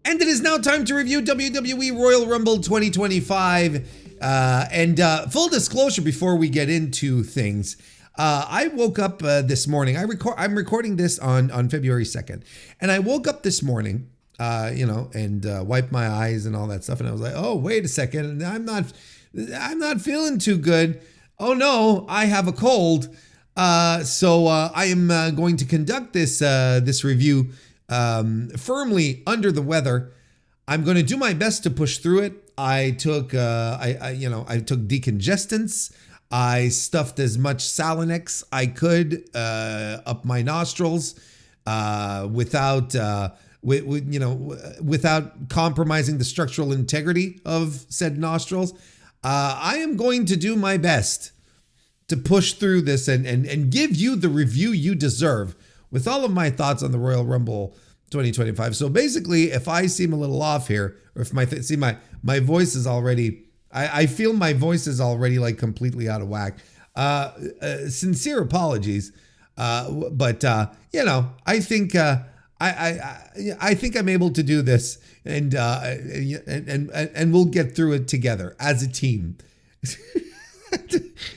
And it is now time to review WWE Royal Rumble 2025. Full disclosure before we get into things, I woke up this morning. I'm recording this on February 2nd, and I woke up this morning, and wiped my eyes and all that stuff, and I was like, oh, wait a second, I'm not feeling too good. Oh no, I have a cold. So I am going to conduct this review firmly under the weather. I'm going to do my best to push through it. I took I took decongestants. I stuffed as much Salinex I could up my nostrils without compromising the structural integrity of said nostrils. I am going to do my best to push through this and give you the review you deserve with all of my thoughts on the Royal Rumble 2025. So basically, if I seem a little off here, or if my voice is already, I feel my voice is already like completely out of whack. Sincere apologies, but I think I think I'm able to do this, and we'll get through it together as a team.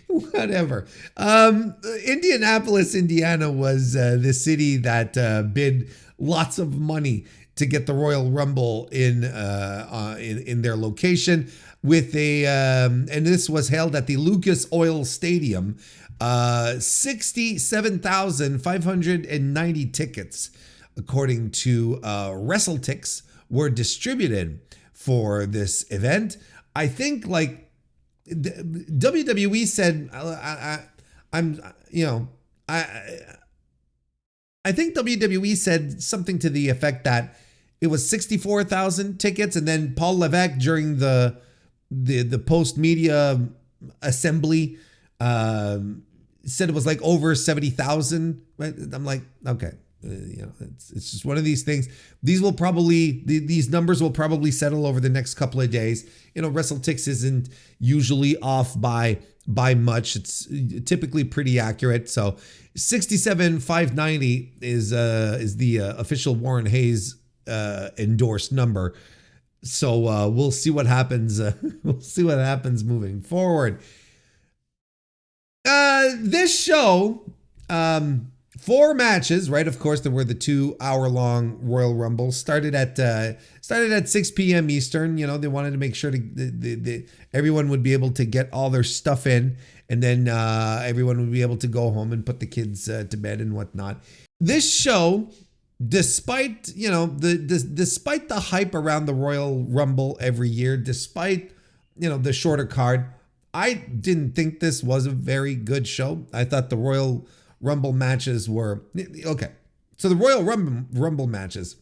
Whatever. Indianapolis, Indiana was the city that bid lots of money to get the Royal Rumble in their location with and this was held at the Lucas Oil Stadium. 67,590 tickets, according to WrestleTix, were distributed for this event. I think WWE said, I think WWE said something to the effect that it was 64,000 tickets, and then Paul Levesque during the post media assembly said it was like over 70,000. Right? I'm like, okay. It's just one of these things. These numbers will probably settle over the next couple of days. WrestleTix isn't usually off by much. It's typically pretty accurate. So 67,590 is the official WarrenHayes endorsed number. So we'll see what happens. We'll see what happens moving forward. This show, 4 matches, right? Of course, there were the 2-hour-long Royal Rumble. Started at 6 p.m. Eastern. They wanted to make sure everyone would be able to get all their stuff in, and then everyone would be able to go home and put the kids to bed and whatnot. This show, despite despite the hype around the Royal Rumble every year, despite the shorter card, I didn't think this was a very good show. I thought the Royal Rumble matches were okay. So the Royal Rumble matches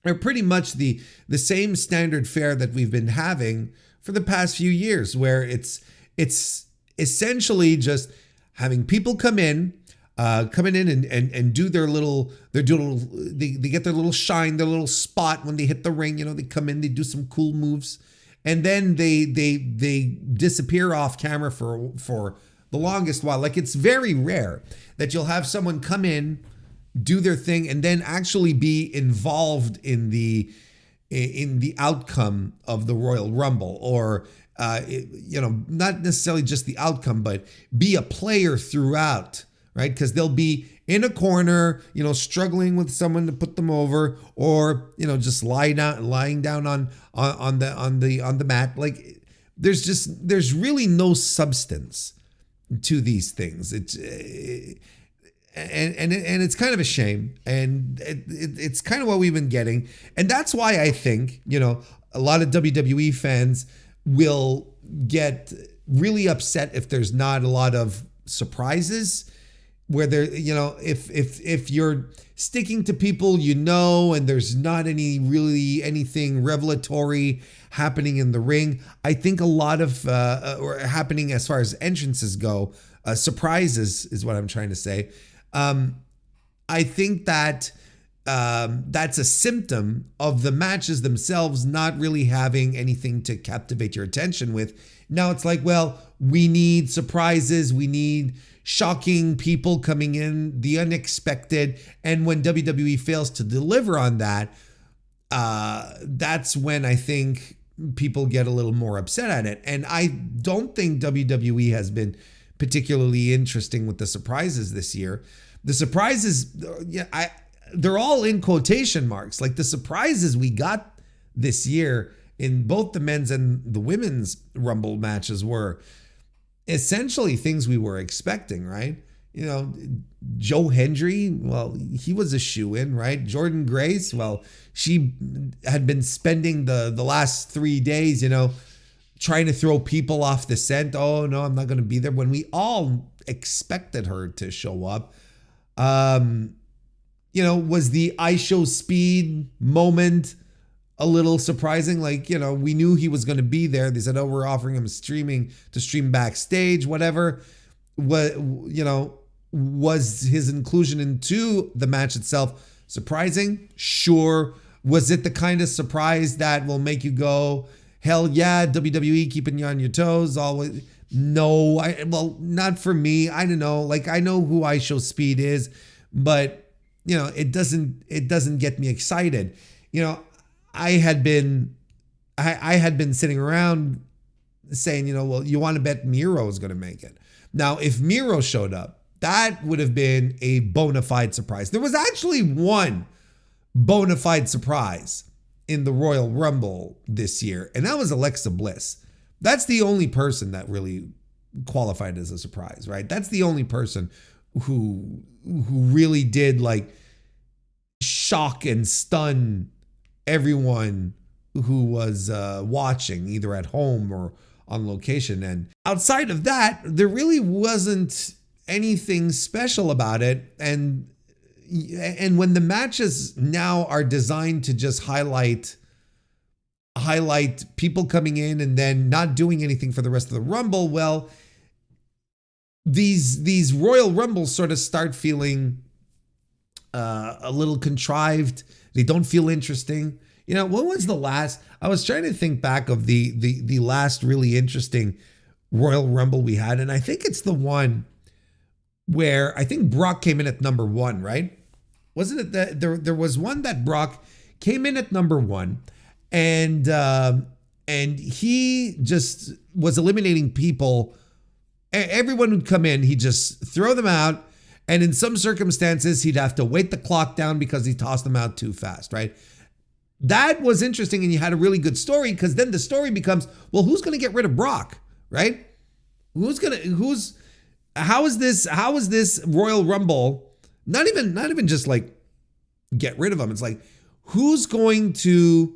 are pretty much the same standard fare that we've been having for the past few years, where it's essentially just having people come in and do they get their little shine, their little spot when they hit the ring. They come in, they do some cool moves, and then they disappear off camera for the longest while. Like, it's very rare that you'll have someone come in, do their thing, and then actually be involved in the outcome of the Royal Rumble, or not necessarily just the outcome, but be a player throughout, right? Because they'll be in a corner, struggling with someone to put them over, or just lying down on the mat. Like, there's really no substance to these things. It's it's kind of a shame, and it's kind of what we've been getting, and that's why I think a lot of WWE fans will get really upset if there's not a lot of surprises, where there if you're sticking to people and there's not anything revelatory happening in the ring. I think a lot of or happening as far as entrances go, surprises is what I'm trying to say. I think that that's a symptom of the matches themselves not really having anything to captivate your attention with. Now it's like, well, we need surprises, we need shocking people coming in, the unexpected, and when WWE fails to deliver on that, that's when I think people get a little more upset at it. And I don't think WWE has been particularly interesting with the surprises this year. The surprises, they're all in quotation marks. Like the surprises we got this year in both the men's and the women's Rumble matches were essentially things we were expecting, right? You know, Joe Hendry, well, he was a shoo-in, right? Jordan Grace, well, she had been spending the last 3 days, you know, trying to throw people off the scent. Oh, no, I'm not going to be there, when we all expected her to show up. You know, was the I Show Speed moment a little surprising? Like, you know, we knew he was going to be there. They said, oh, we're offering him stream backstage, whatever. What, you know, was his inclusion into the match itself surprising? Sure. Was it the kind of surprise that will make you go, hell yeah, WWE keeping you on your toes always? No, well, not for me. I don't know. Like, I know who I Show Speed is, but you know, it doesn't get me excited. You know, I had been sitting around saying, you know, well, you want to bet Miro is going to make it. Now, if Miro showed up, that would have been a bona fide surprise. There was actually one bona fide surprise in the Royal Rumble this year, and that was Alexa Bliss. That's the only person that really qualified as a surprise, right? That's the only person who really did like shock and stun everyone who was watching, either at home or on location. And outside of that, there really wasn't anything special about it. And when the matches now are designed to just highlight people coming in and then not doing anything for the rest of the Rumble, well, these Royal Rumbles sort of start feeling a little contrived. They don't feel interesting. You know, when was the last? I was trying to think back of the last really interesting Royal Rumble we had, and I think it's the one where I think Brock came in at number 1, right? Wasn't it that there was one that Brock came in at number 1, and he just was eliminating people. Everyone would come in, he'd just throw them out, and in some circumstances, he'd have to wait the clock down because he tossed them out too fast, right? That was interesting, and you had a really good story, because then the story becomes, well, who's going to get rid of Brock, right? How is this Royal Rumble not even just like get rid of him? It's like, who's going to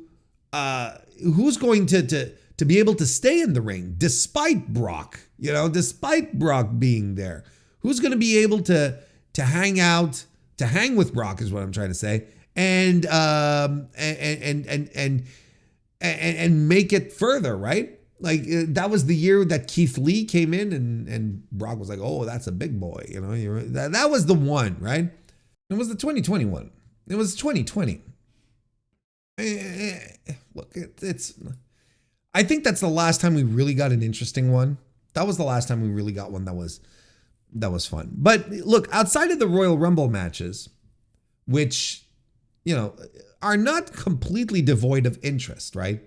be able to stay in the ring despite Brock, you know, despite Brock being there? Who's going to be able to hang with Brock is what I'm trying to say, and make it further, right? Like that was the year that Keith Lee came in, and Brock was like, "Oh, that's a big boy," you know. That was the one, right? It was the 2021. It was 2020. Look, it's. I think that's the last time we really got an interesting one. That was the last time we really got one that was fun. But look, outside of the Royal Rumble matches, which, you know, are not completely devoid of interest, right?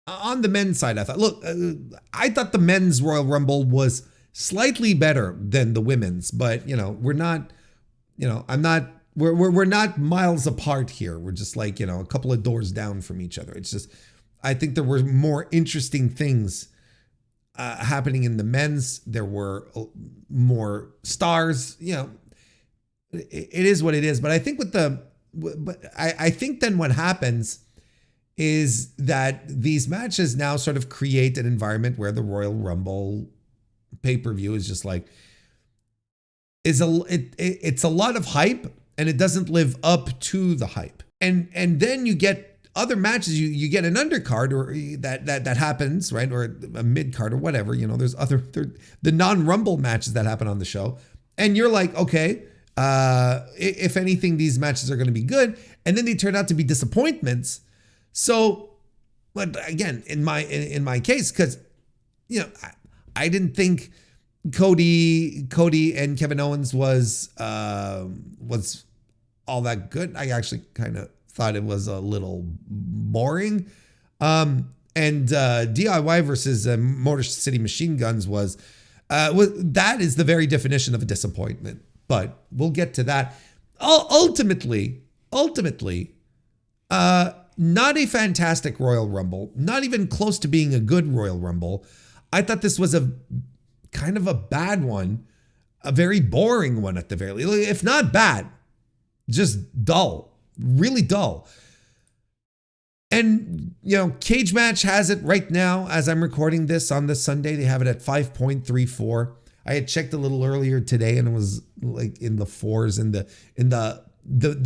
On the men's side, I thought the men's Royal Rumble was slightly better than the women's, but you know, we're not miles apart here. We're just like, you know, a couple of doors down from each other. It's just, I think there were more interesting things happening in the men's. There were more stars, you know, it is what it is. But I think I think then what happens is that these matches now sort of create an environment where the Royal Rumble pay-per-view is just like, it's a lot of hype, and it doesn't live up to the hype. And then you get other matches, you get an undercard or that happens, right? Or a mid-card or whatever, you know, there's the non-Rumble matches that happen on the show. And you're like, okay, if anything, these matches are going to be good. And then they turn out to be disappointments. So, but again, in my case, because, you know, I didn't think Cody and Kevin Owens was all that good. I actually kind of thought it was a little boring. And DIY versus Motor City Machine Guns was that is the very definition of a disappointment. But we'll get to that. Ultimately, not a fantastic Royal Rumble, not even close to being a good Royal Rumble. I thought this was a kind of a bad one, a very boring one at the very least. If not bad, just dull, really dull. And, you know, Cage Match has it right now as I'm recording this on this Sunday. They have it at 5.34. I had checked a little earlier today and it was like in the fours, in the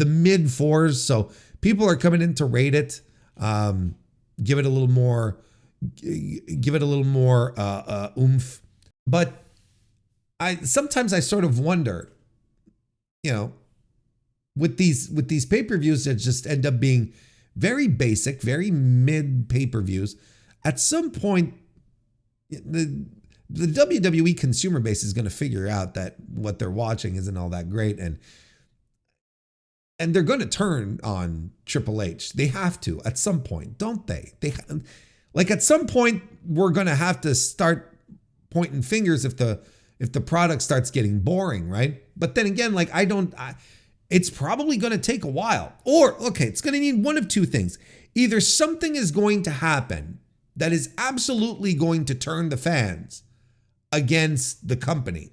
mid fours. So people are coming in to rate it. Give it a little more oomph. But sometimes I sort of wonder, you know, with these pay-per-views that just end up being very basic, very mid pay-per-views, at some point the WWE consumer base is going to figure out that what they're watching isn't all that great, and they're going to turn on Triple H. They have to at some point, don't they? Like at some point we're going to have to start pointing fingers if the product starts getting boring, right? But then again, like it's probably going to take a while. Or, okay, it's going to need one of two things. Either something is going to happen that is absolutely going to turn the fans against the company.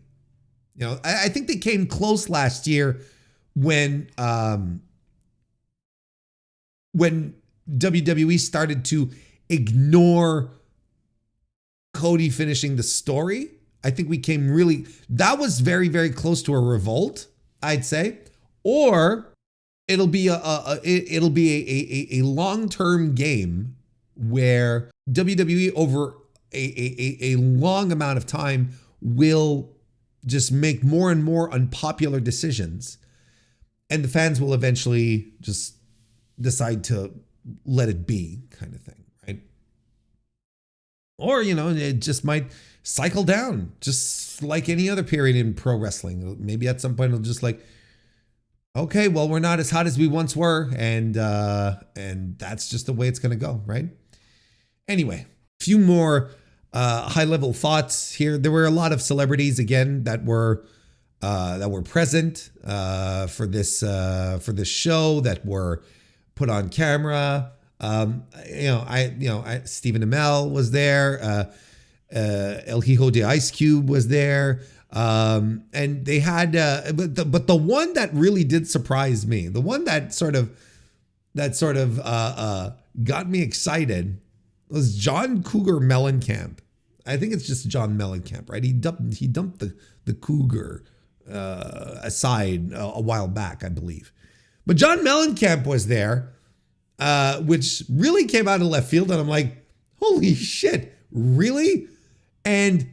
You know, I think they came close last year when WWE started to ignore Cody finishing the story. I think we came that was very, very close to a revolt, I'd say. Or it'll be a long-term game where WWE over a long amount of time will just make more and more unpopular decisions, and the fans will eventually just decide to let it be, kind of thing, right? Or, you know, it just might cycle down, just like any other period in pro wrestling. Maybe at some point it'll just like, okay, well, we're not as hot as we once were, and that's just the way it's going to go, right? Anyway, a few more high-level thoughts here. There were a lot of celebrities again that were present for this show, that were put on camera. Stephen Amell was there. El Hijo de Ice Cube was there. And they had, but the one that really did surprise me, the one that sort of got me excited, was John Cougar Mellencamp. I think it's just John Mellencamp, right? He dumped the Cougar aside a while back, I believe. But John Mellencamp was there, which really came out of left field, and I'm like, holy shit, really? And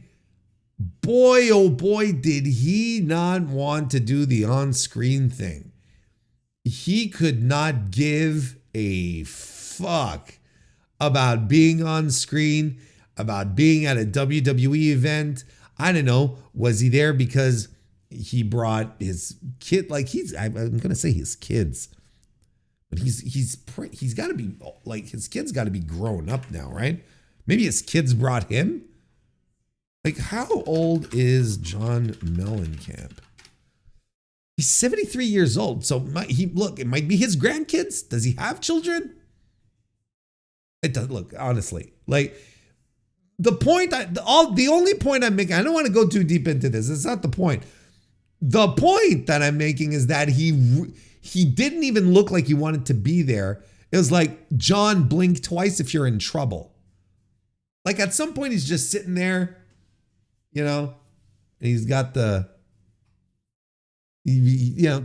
boy, oh boy, did he not want to do the on-screen thing. He could not give a fuck about being on screen, about being at a WWE event. I don't know. Was he there because he brought his kid? Like I'm going to say his kids, but he's got to be like, his kid's got to be grown up now, right? Maybe his kids brought him. Like, how old is John Mellencamp? He's 73 years old. So it might be his grandkids. Does he have children? It does. Look, honestly, like the only point I'm making, I don't want to go too deep into this. It's not the point. The point that I'm making is that he didn't even look like he wanted to be there. It was like, John, blink twice if you're in trouble. Like at some point he's just sitting there, you know, and he's got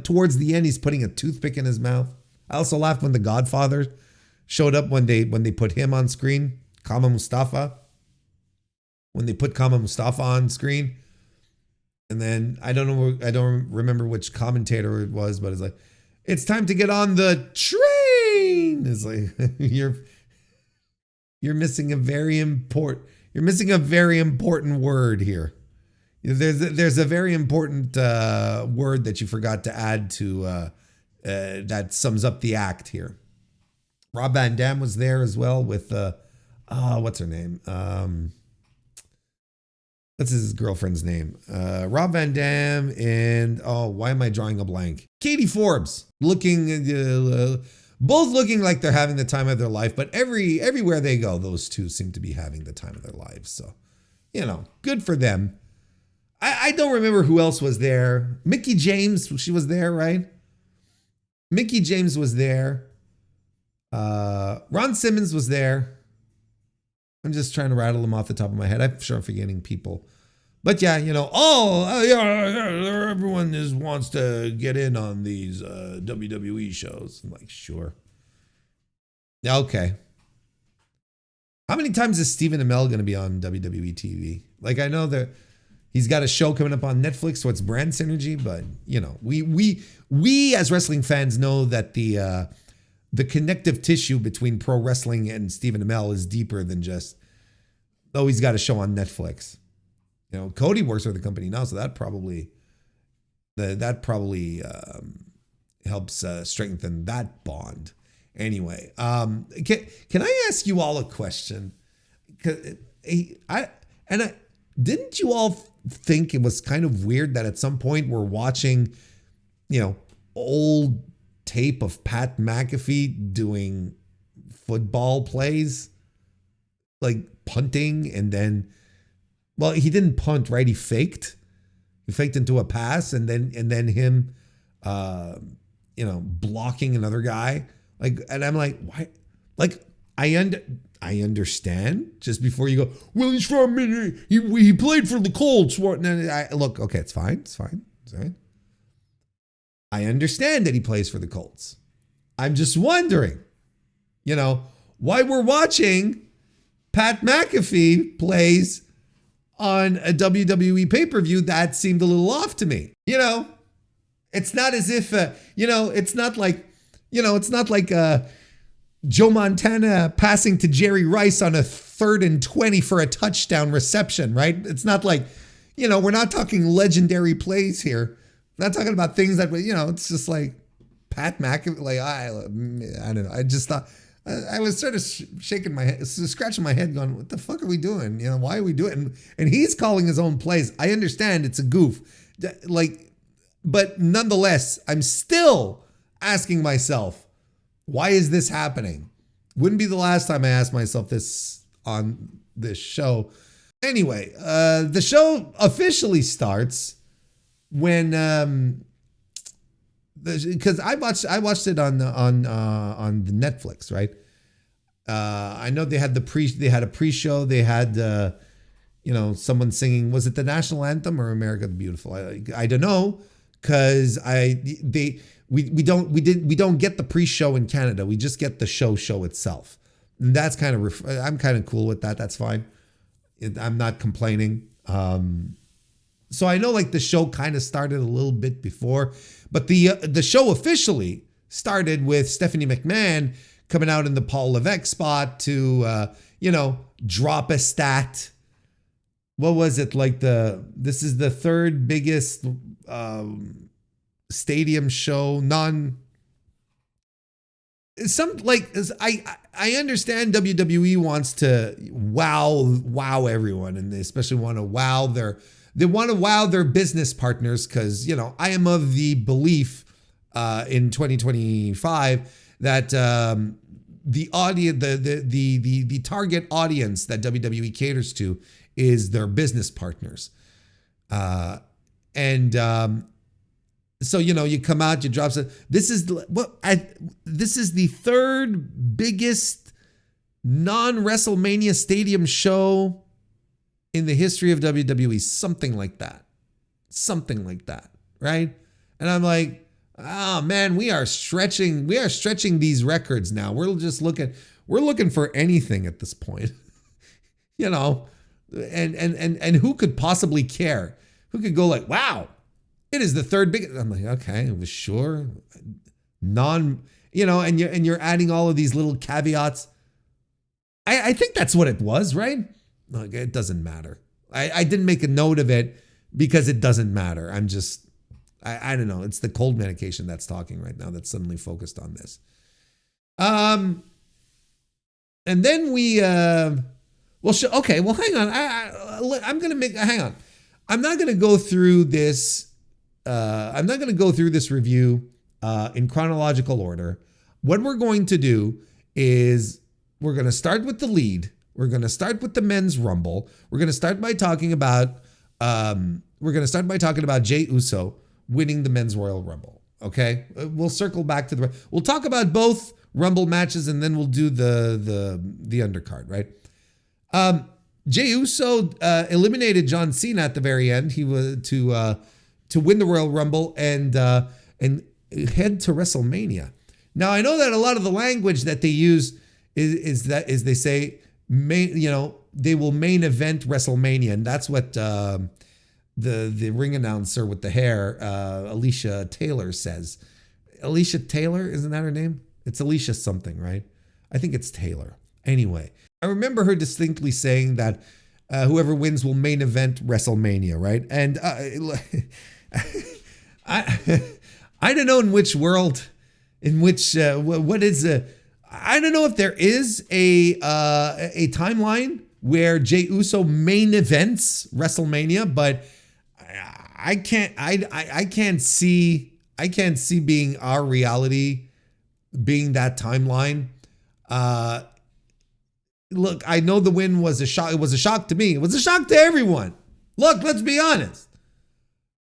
towards the end, he's putting a toothpick in his mouth. I also laughed when The Godfather showed up when they put him on screen, Kama Mustafa. When they put Kama Mustafa on screen. And then I don't remember which commentator it was, but it's like, it's time to get on the train. It's like, you're missing a very important word here. There's a very important word that you forgot to add to that sums up the act here. Rob Van Dam was there as well with what's her name? What's his girlfriend's name? Rob Van Dam and why am I drawing a blank? Katie Forbes, looking both looking like they're having the time of their life, but everywhere they go, those two seem to be having the time of their lives. So, good for them. I don't remember who else was there. Mickie James, she was there, right? Mickie James was there. Ron Simmons was there. I'm just trying to rattle them off the top of my head. I'm sure I'm forgetting people. But yeah, everyone wants to get in on these WWE shows. I'm like, sure. Okay. How many times is Stephen Amell going to be on WWE TV? Like, I know that he's got a show coming up on Netflix, so it's brand synergy, but we as wrestling fans know that the connective tissue between pro wrestling and Stephen Amell is deeper than just, he's got a show on Netflix. Cody works for the company now, so that probably helps strengthen that bond. Anyway, can I ask you all a question? Didn't you all think it was kind of weird that at some point we're watching, old tape of Pat McAfee doing football plays, like punting, and then, well, he didn't punt, right? He faked into a pass, and then him, blocking another guy, and I'm like, why? Like, I understand. Just before you go, well, he's from he played for the Colts. Look, okay, it's fine. It's fine. I understand that he plays for the Colts. I'm just wondering, why we're watching Pat McAfee plays on a WWE pay-per-view. That seemed a little off to me. It's not as if, it's not like Joe Montana passing to Jerry Rice on a 3rd and 20 for a touchdown reception, right? It's not like, we're not talking legendary plays here. We're not talking about things that, it's just like Pat McAfee. Like, I don't know. I just thought, I was sort of shaking my head, scratching my head going, what the fuck are we doing? Why are we doing it? And he's calling his own plays. I understand it's a goof. But nonetheless, I'm still asking myself, why is this happening? Wouldn't be the last time I asked myself this on this show. Anyway, the show officially starts when because I watched it on the Netflix, right? I know they had a pre-show. They had someone singing. Was it the national anthem or America the Beautiful? I don't know, because we don't get the pre-show in Canada. We just get the show itself. And that's kind of I'm kind of cool with that. That's fine. I'm not complaining. So I know like the show kind of started a little bit before, but the show officially started with Stephanie McMahon coming out in the Paul Levesque spot to drop a stat. What was it, like this is the 3rd biggest stadium show, I understand WWE wants to wow everyone, and they especially want to wow their business partners, because I am of the belief in 2025 that the audience, the target audience that WWE caters to is their business partners, so you come out, you drop some. This is the 3rd biggest non-WrestleMania stadium show in the history of WWE, something like that, right? And I'm like, oh man, we are stretching these records now. We're looking for anything at this point, and who could possibly care? Who could go like, wow, it is the 3rd biggest. I'm like, okay, it was sure. And you're adding all of these little caveats. I think that's what it was, right? Like, it doesn't matter. I didn't make a note of it because it doesn't matter. I'm just, I don't know. It's the cold medication that's talking right now that's suddenly focused on this. And then we, okay, well, hang on. I'm going to hang on. I'm not going to go through this. I'm not going to go through this review in chronological order. What we're going to do is we're going to start with the lead. We're going to start with the men's rumble. We're going to start by talking about, Jey Uso winning the men's Royal Rumble. Okay. We'll circle back to we'll talk about both Rumble matches, and then we'll do the undercard, right? Jey Uso eliminated John Cena at the very end. He was to win the Royal Rumble and head to WrestleMania. Now I know that a lot of the language that they use is they say they will main event WrestleMania, and that's what the ring announcer with the hair, Alicia Taylor, says. Alicia Taylor, isn't that her name? It's Alicia something, right? I think it's Taylor. Anyway, I remember her distinctly saying that whoever wins will main event WrestleMania, right? And I don't know in which world, what is I don't know if there is a timeline where Jey Uso main events WrestleMania, but I can't see being our reality being that timeline. Look, I know the win was a shock. It was a shock to me. It was a shock to everyone. Look, let's be honest.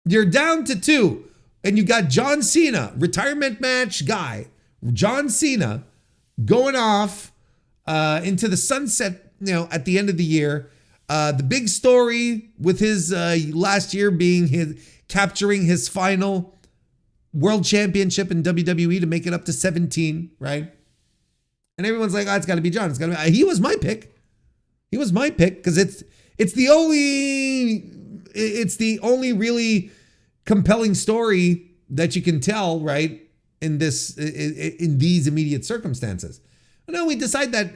You're down to 2, and you got John Cena, retirement match guy, John Cena, going off into the sunset, at the end of the year. The big story with his last year being capturing his final world championship in WWE to make it up to 17, right? And everyone's like, it's got to be John. He was my pick. He was my pick because it's the only really compelling story that you can tell, right? In these immediate circumstances. I know we decide that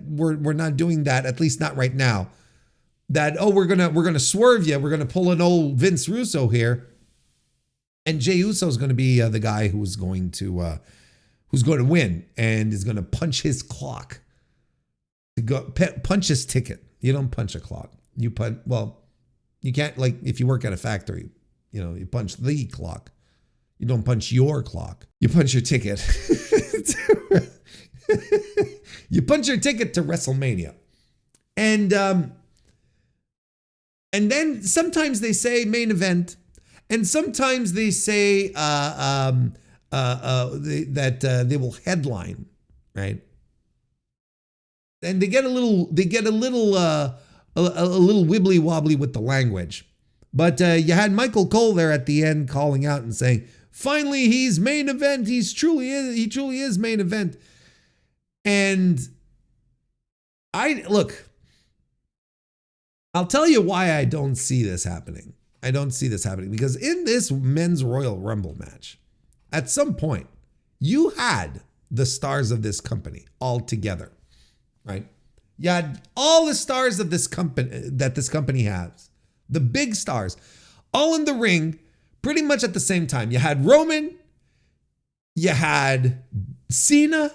we're not doing that, at least not right now. That we're gonna swerve you. We're gonna pull an old Vince Russo here, and Jey Uso is going to be the guy who's going to win and is going to punch his clock. Punch his ticket. You don't punch a clock. You punch. Well, you can't, like if you work at a factory, you punch the clock. You don't punch your clock. You punch your ticket. You punch your ticket to WrestleMania. And then sometimes they say main event, and sometimes they say that they will headline, right? And they get a little wibbly wobbly with the language. But you had Michael Cole there at the end calling out and saying, finally, he's main event. He truly is main event. And I'll tell you why I don't see this happening. I don't see this happening because in this men's Royal Rumble match, at some point, you had the stars of this company all together, right? You had all the stars of this company that this company has, the big stars, all in the ring pretty much at the same time. You had Roman, you had Cena,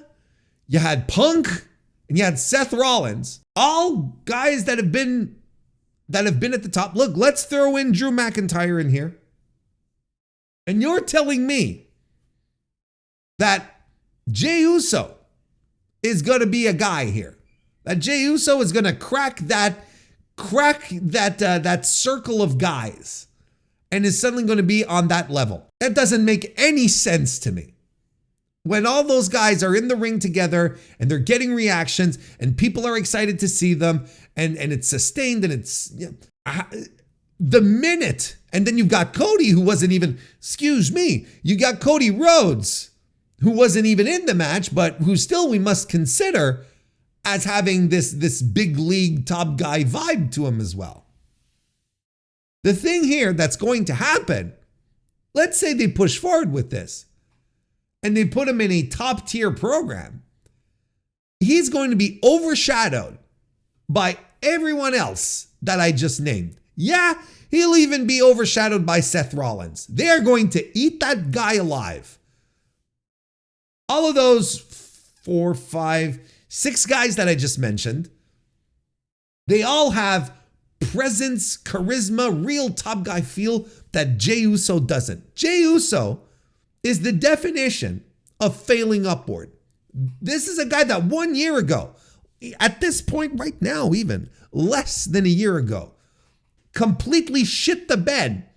you had Punk, and you had Seth Rollins, all guys that have been at the top. Look, let's throw in Drew McIntyre in here. And you're telling me that Jey Uso is going to be a guy here. That Jey Uso is going to crack that circle of guys and is suddenly going to be on that level. That doesn't make any sense to me. When all those guys are in the ring together and they're getting reactions and people are excited to see them and it's sustained and it's the minute. And then you've got Cody who wasn't even, you got Cody Rhodes who wasn't even in the match, but who still we must consider as having this big league top guy vibe to him as well. The thing here that's going to happen, let's say they push forward with this and they put him in a top tier program, he's going to be overshadowed by everyone else that I just named. Yeah, he'll even be overshadowed by Seth Rollins. They're going to eat that guy alive. All of those 4, 5, 6 guys that I just mentioned, they all have presence, charisma, real top guy feel that Jey Uso doesn't. Jey Uso is the definition of failing upward. This is a guy that 1 year ago, at this point right now even, less than a year ago, completely shit the bed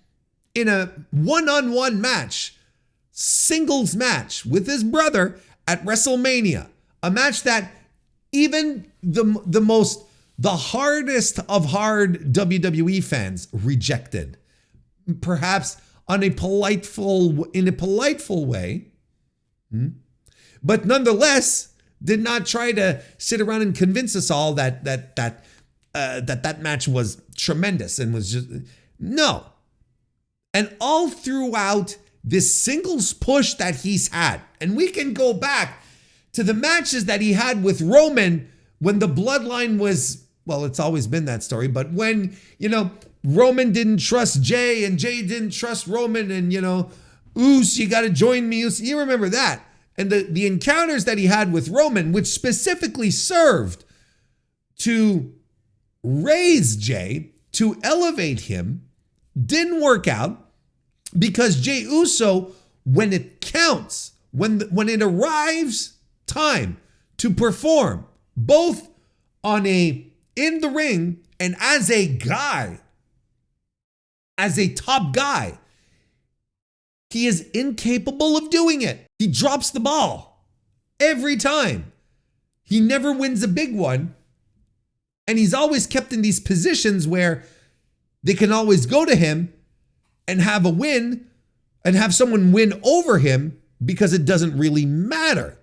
in a one-on-one match, singles match with his brother at WrestleMania. A match that even the hardest of hard WWE fans rejected. Perhaps in a politeful way, but nonetheless did not try to sit around and convince us all that match was tremendous and was just no. And all throughout this singles push that he's had, and we can go back to the matches that he had with Roman when the bloodline was, well, it's always been that story, but when, Roman didn't trust Jey and Jey didn't trust Roman and, Uso, you got to join me. Uso. You remember that. And the encounters that he had with Roman, which specifically served to raise Jey, to elevate him, didn't work out because Jey Uso, when it counts, when it arrives time to perform, both in the ring and as a guy, as a top guy, he is incapable of doing it. He drops the ball every time. He never wins a big one. And he's always kept in these positions where they can always go to him and have a win and have someone win over him because it doesn't really matter.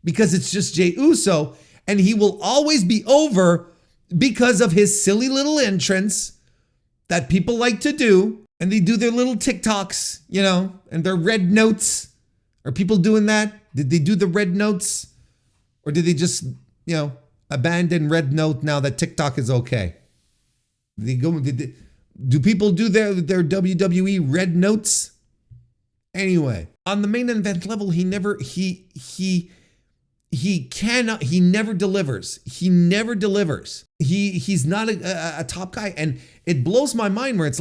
Because it's just Jey Uso and he will always be over because of his silly little entrance that people like to do. And they do their little TikToks, and their red notes. Are people doing that? Did they do the red notes? Or did they just, abandon red note now that TikTok is okay? Do people do their WWE red notes? Anyway, on the main event level, he never delivers. He never delivers. He's not a top guy. And it blows my mind where it's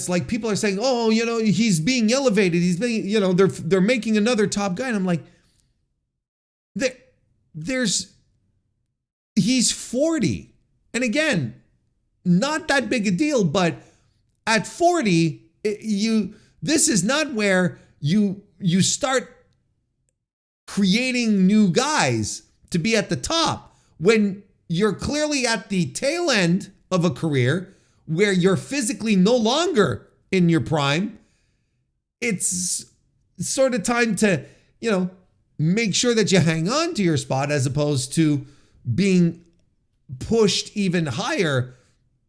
like people are saying, oh, he's being elevated. He's being, they're making another top guy. And I'm like, he's 40. And again, not that big a deal, but at 40, this is not where you start creating new guys to be at the top when you're clearly at the tail end of a career where you're physically no longer in your prime. It's sort of time to, make sure that you hang on to your spot as opposed to being pushed even higher.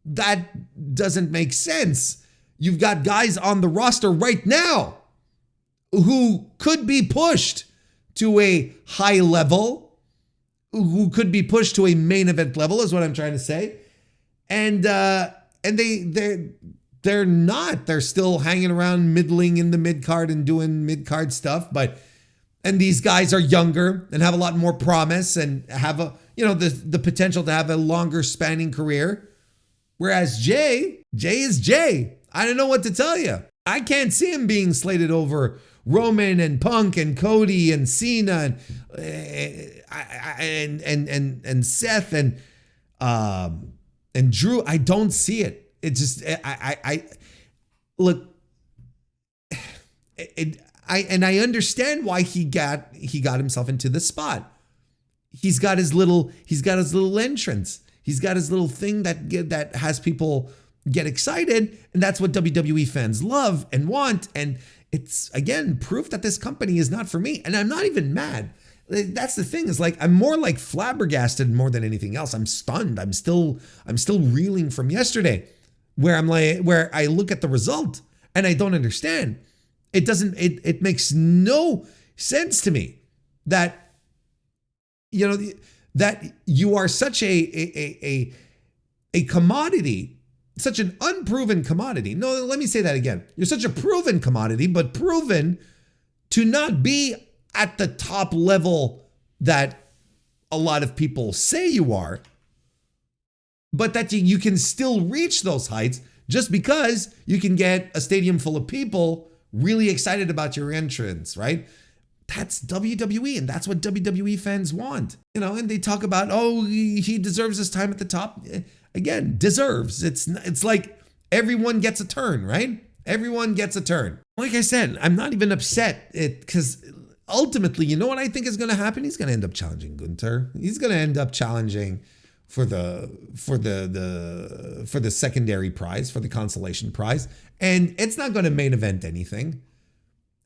That doesn't make sense. You've got guys on the roster right now who could be pushed to a high level, who could be pushed to a main event level is what I'm trying to say. And they're not. They're still hanging around middling in the mid-card and doing mid-card stuff. And these guys are younger and have a lot more promise and have the potential to have a longer spanning career. Whereas Jey is Jey. I don't know what to tell you. I can't see him being slated over Roman and Punk and Cody and Cena and Seth and Drew. I don't see it. It just I look. I understand why he got himself into this spot. He's got his little entrance. He's got his little thing that has people get excited, and that's what WWE fans love and want. And it's again proof that this company is not for me. And I'm not even mad. That's the thing, is like I'm more like flabbergasted more than anything else. I'm stunned. I'm still reeling from yesterday, where I look at the result and I don't understand. It makes no sense to me that that you are such a commodity, such an unproven commodity. No, let me say that again. You're such a proven commodity, but proven to not be at the top level that a lot of people say you are, but that you can still reach those heights just because you can get a stadium full of people really excited about your entrance, right? That's WWE, and that's what WWE fans want. And they talk about, oh, he deserves his time at the top. Again, deserves. It's like everyone gets a turn, right? Everyone gets a turn. Like I said, I'm not even upset because ultimately, you know what I think is going to happen? He's going to end up challenging Gunther. He's going to end up challenging for the secondary prize, for the consolation prize, and it's not going to main event anything.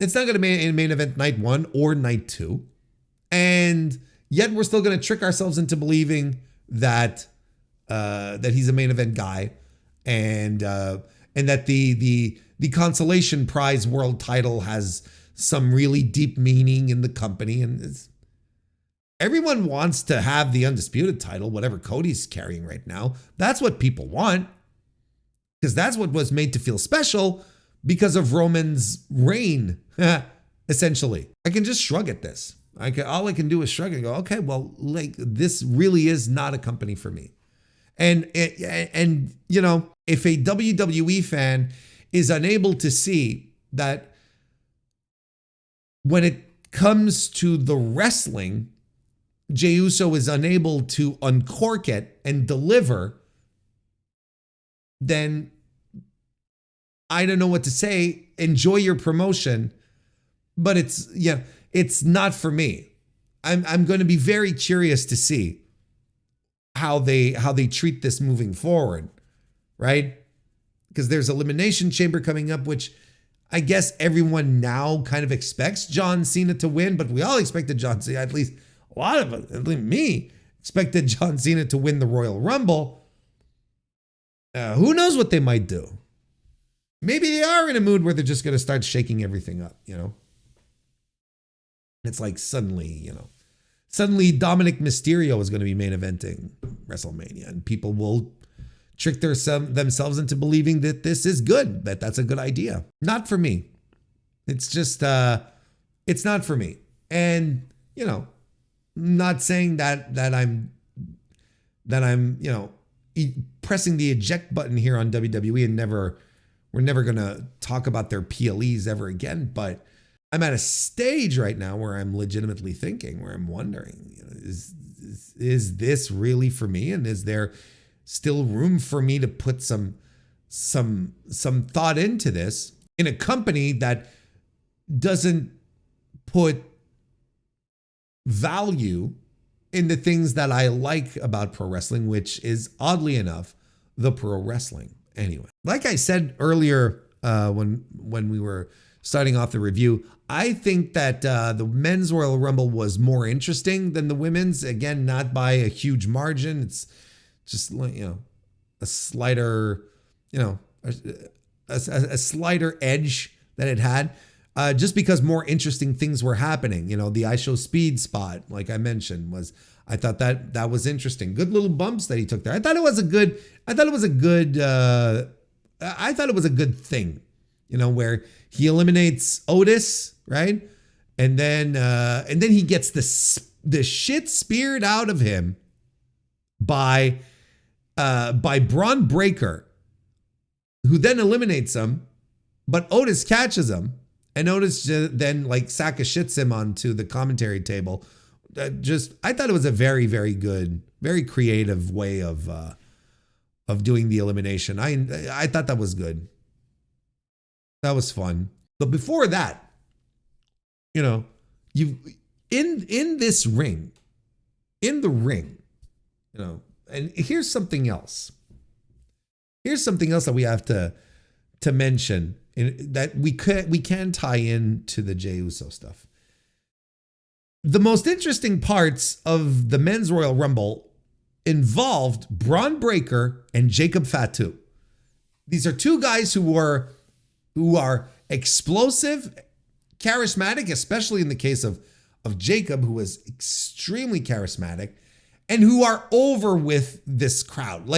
It's not going to main event night 1 or night 2, and yet we're still going to trick ourselves into believing that he's a main event guy, and that the consolation prize world title has some really deep meaning in the company, and everyone wants to have the undisputed title, whatever Cody's carrying right now. That's what people want, because that's what was made to feel special because of Roman's reign, essentially. I can just shrug at this. All I can do is shrug and go, okay, well, like, this really is not a company for me. And if a WWE fan is unable to see that when it comes to the wrestling, Jey Uso is unable to uncork it and deliver, then I don't know what to say. Enjoy your promotion, but it's not for me. I'm going to be very curious to see how they treat this moving forward, right? Because there's Elimination Chamber coming up, which I guess everyone now kind of expects John Cena to win, but we all expected John Cena, at least a lot of us, at least me, expected John Cena to win the Royal Rumble. Who knows what they might do? Maybe they are in a mood where they're just going to start shaking everything up, It's like suddenly Dominic Mysterio is going to be main eventing WrestleMania, and people will trick themselves into believing that this is good, that that's a good idea. Not for me. It's just, it's not for me. And, not saying that I'm pressing the eject button here on WWE and we're never going to talk about their PLEs ever again. But I'm at a stage right now where I'm legitimately thinking, where I'm wondering, is this really for me? And is there still room for me to put some thought into this in a company that doesn't put value in the things that I like about pro wrestling, which is oddly enough, the pro wrestling. Anyway, like I said earlier, when we were starting off the review, I think that the men's Royal Rumble was more interesting than the women's. Again, not by a huge margin. It's just a slighter, a slighter edge that it had. Just because more interesting things were happening. The I Show Speed spot, like I mentioned, I thought that was interesting. Good little bumps that he took there. I thought it was a good thing, where he eliminates Otis, right? And then he gets the shit speared out of him by Braun Breaker, who then eliminates him, but Otis catches him. And Otis then sack of shits him onto the commentary table. I thought it was a very, very good, very creative way of doing the elimination. I thought that was good. That was fun. But before that, you in this ring, in the ring, and here's something else. Here's something else that we have to mention. That we can tie in to the Jey Uso stuff. The most interesting parts of the men's Royal Rumble involved Braun Breaker and Jacob Fatu. These are two guys who are explosive, charismatic, especially in the case of Jacob, who was extremely charismatic, and who are over with this crowd.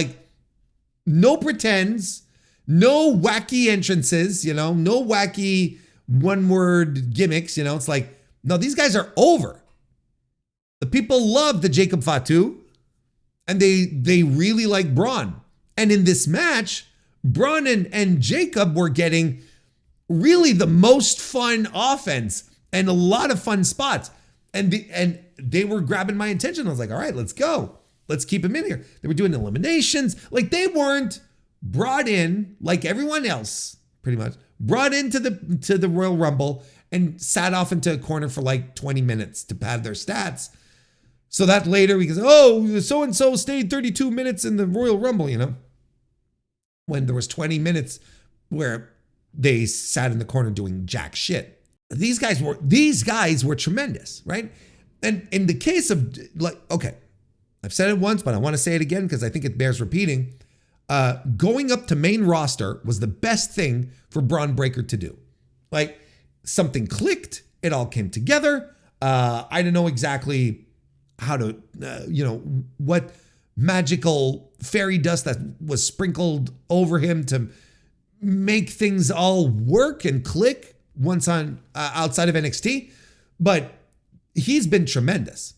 No pretends. No wacky entrances, no wacky one-word gimmicks, it's no, these guys are over. The people love the Jacob Fatu, and they really like Braun. And in this match, Braun and Jacob were getting really the most fun offense and a lot of fun spots. And they were grabbing my attention. I was like, all right, let's go. Let's keep them in here. They were doing eliminations. Like, they weren't brought in like everyone else, pretty much, brought into the Royal Rumble and sat off into a corner for like 20 minutes to pad their stats. So that later we go, oh, so-and-so stayed 32 minutes in the Royal Rumble, you know, when there was 20 minutes where they sat in the corner doing jack shit. These guys were tremendous, right? And in the case of, like, okay, I've said it once, but I want to say it again because I think it bears repeating. Going up to main roster was the best thing for Braun Breaker to do. Like, something clicked. It all came together. I don't know exactly how to, what magical fairy dust that was sprinkled over him to make things all work and click once on outside of NXT. But he's been tremendous.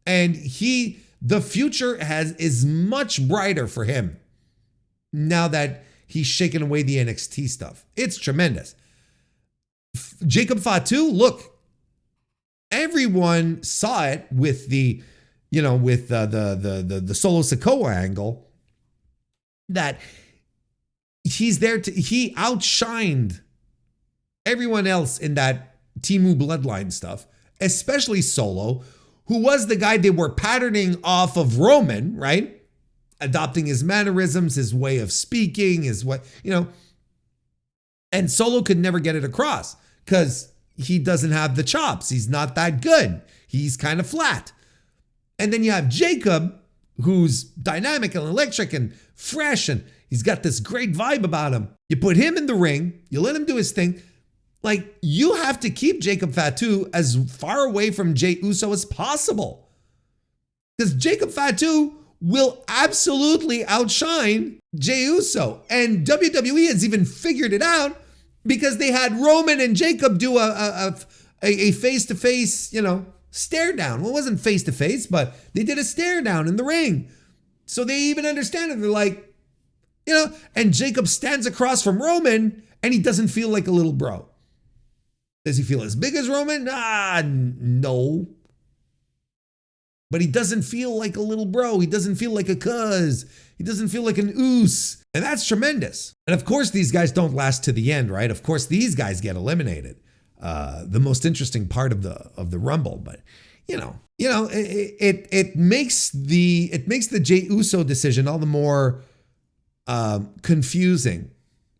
And the future is much brighter for him now that he's shaken away the NXT stuff. It's tremendous. Jacob Fatu, look, everyone saw it with the Solo Sikoa angle that he outshined everyone else in that Timu bloodline stuff, especially Solo, who was the guy they were patterning off of Roman, right? Adopting his mannerisms, his way of speaking, and Solo could never get it across because he doesn't have the chops. He's not that good. He's kind of flat. And then you have Jacob, who's dynamic and electric and fresh, and he's got this great vibe about him. You put him in the ring, you let him do his thing. Like, you have to keep Jacob Fatu as far away from Jey Uso as possible. Because Jacob Fatu will absolutely outshine Jey Uso. And WWE has even figured it out because they had Roman and Jacob do a face-to-face, stare down. Well, it wasn't face-to-face, but they did a stare down in the ring. So they even understand it. They're like, and Jacob stands across from Roman and he doesn't feel like a little bro. Does he feel as big as Roman? No. But he doesn't feel like a little bro. He doesn't feel like a cuz. He doesn't feel like an oos. And that's tremendous. And of course, these guys don't last to the end, right? Of course, these guys get eliminated. The most interesting part of the Rumble. But, it makes the Jey Uso decision all the more confusing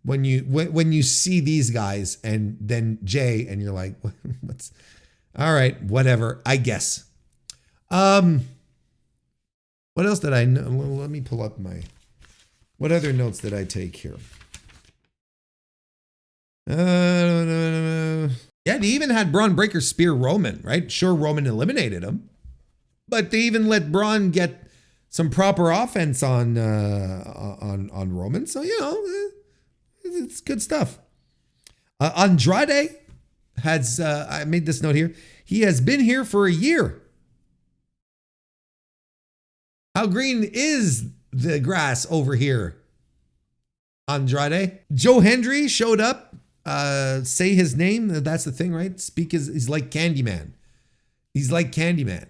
when you see these guys and then Jay and you're like, what's all right, whatever, I guess. What else did I know? Let me pull up what other notes did I take here? Yeah, they even had Braun Breaker spear Roman, right? Sure, Roman eliminated him, but they even let Braun get some proper offense on Roman. So, it's good stuff. Andrade has, I made this note here. He has been here for a year. How green is the grass over here, Andrade? Joe Hendry showed up. Say his name. That's the thing, right? He's like Candyman. He's like Candyman.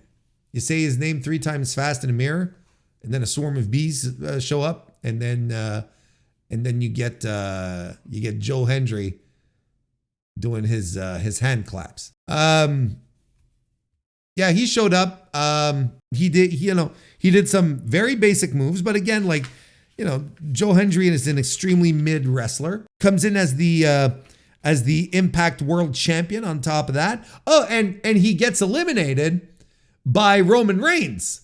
You say his name 3 times fast in a mirror, and then a swarm of bees show up, and then you get Joe Hendry doing his hand claps. Yeah, he showed up. He did some very basic moves, but again, Joe Hendry is an extremely mid wrestler. Comes in as the Impact World Champion on top of that. Oh, and he gets eliminated by Roman Reigns.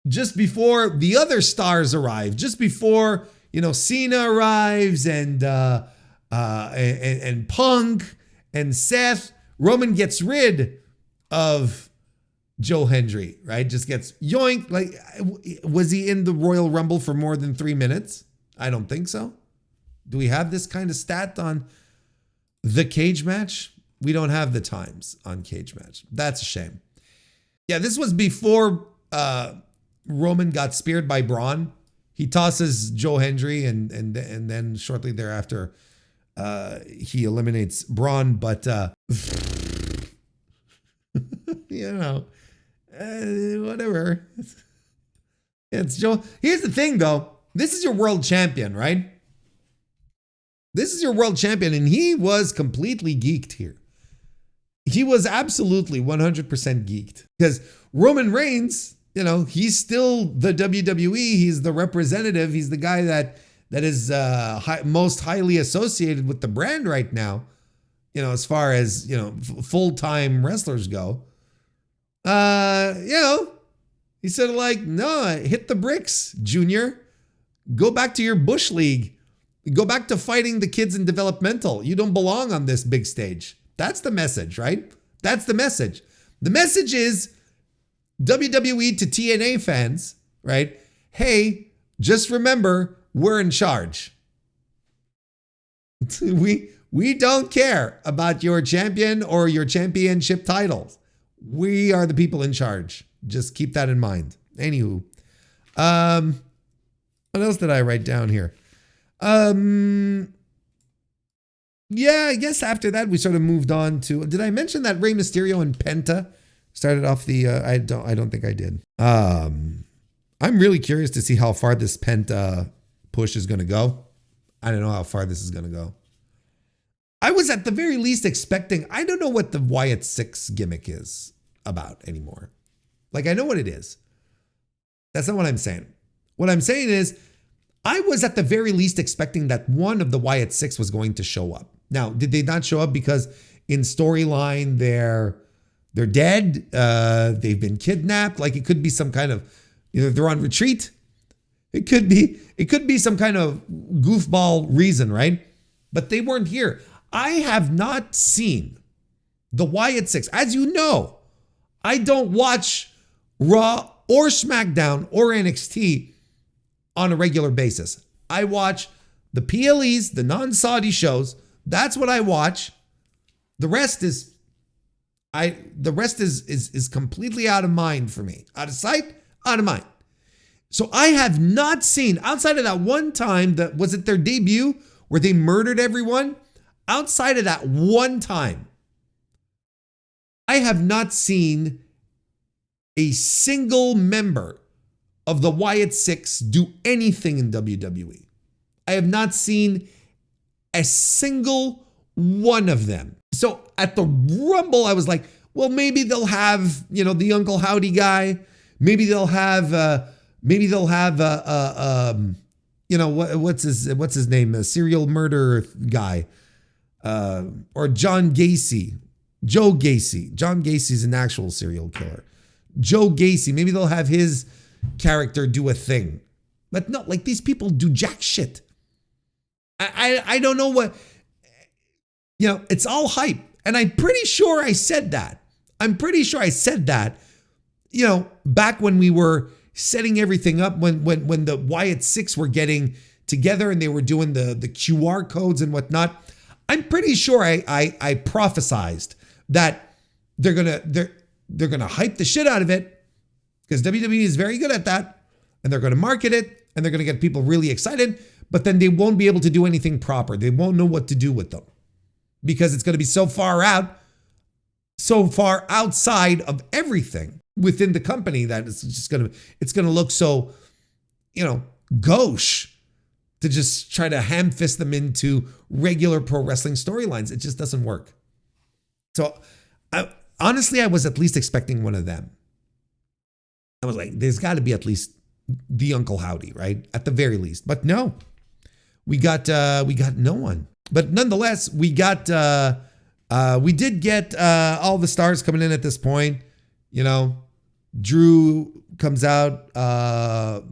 Just before the other stars arrive, just before, Cena arrives and Punk and Seth, Roman gets rid of Joe Hendry, right? Just gets yoinked. Was he in the Royal Rumble for more than 3 minutes? I don't think so. Do we have this kind of stat on the cage match? We don't have the times on cage match. That's a shame. Yeah, this was before Roman got speared by Braun. He tosses Joe Hendry, and then shortly thereafter, he eliminates Braun. But you know, whatever. It's Joe. Here's the thing, though. This is your world champion, right? This is your world champion, and he was completely geeked here. He was absolutely 100% geeked because Roman Reigns, you know, he's still the WWE. He's the representative. He's the guy that is most highly associated with the brand right now, you know, as far as, you know, full-time wrestlers go. You know, he said like, no, hit the bricks, Junior. Go back to your Bush League. Go back to fighting the kids in developmental. You don't belong on this big stage. That's the message, right? That's the message. The message is WWE to TNA fans, right? Hey, just remember, we're in charge. We don't care about your champion or your championship titles. We are the people in charge. Just keep that in mind. Anywho, what else did I write down here? Yeah, I guess after that we sort of moved on to. Did I mention that Rey Mysterio and Penta started off the? I don't think I did. I'm really curious to see how far this Penta push is going to go. I don't know how far this is going to go. I was at the very least expecting. I don't know what the Wyatt 6 gimmick is about anymore. Like, I know what it is. That's not what I'm saying. What I'm saying is, I was at the very least expecting that one of the Wyatt 6 was going to show up. Now, did they not show up because in storyline they're dead? They've been kidnapped. Like, it could be some kind of, either they're on retreat. It could be some kind of goofball reason, right? But they weren't here. I have not seen the Wyatt 6. As you know, I don't watch Raw or SmackDown or NXT on a regular basis. I watch the PLEs, the non-Saudi shows. That's what I watch. The rest is completely out of mind for me. Out of sight, out of mind. So I have not seen, outside of that one time, that was it their debut where they murdered everyone? Outside of that one time, I have not seen a single member of the Wyatt 6 do anything in WWE. I have not seen a single one of them. So at the Rumble, I was like, well, maybe they'll have, you know, the Uncle Howdy guy. Maybe they'll have, you know, what's his name? A serial murder guy, or John Gacy, Joe Gacy. John Gacy's an actual serial killer. Joe Gacy. Maybe they'll have his character do a thing. But no, like, these people do jack shit. I don't know what, you know, it's all hype. And I'm pretty sure I said that. You know, back when we were setting everything up, when the Wyatt 6 were getting together and they were doing the QR codes and whatnot. I'm pretty sure I prophesized that they're gonna hype the shit out of it, because WWE is very good at that, and they're gonna market it, and they're gonna get people really excited, but then they won't be able to do anything proper. They won't know what to do with them, because it's gonna be so far outside of everything within the company that it's gonna look so, you know, gauche to just try to ham fist them into regular pro wrestling storylines. It just doesn't work. So honestly, I was at least expecting one of them. I was like, there's got to be at least the Uncle Howdy, right? At the very least. But no, we got no one. But nonetheless, we did get all the stars coming in at this point. You know, Drew comes out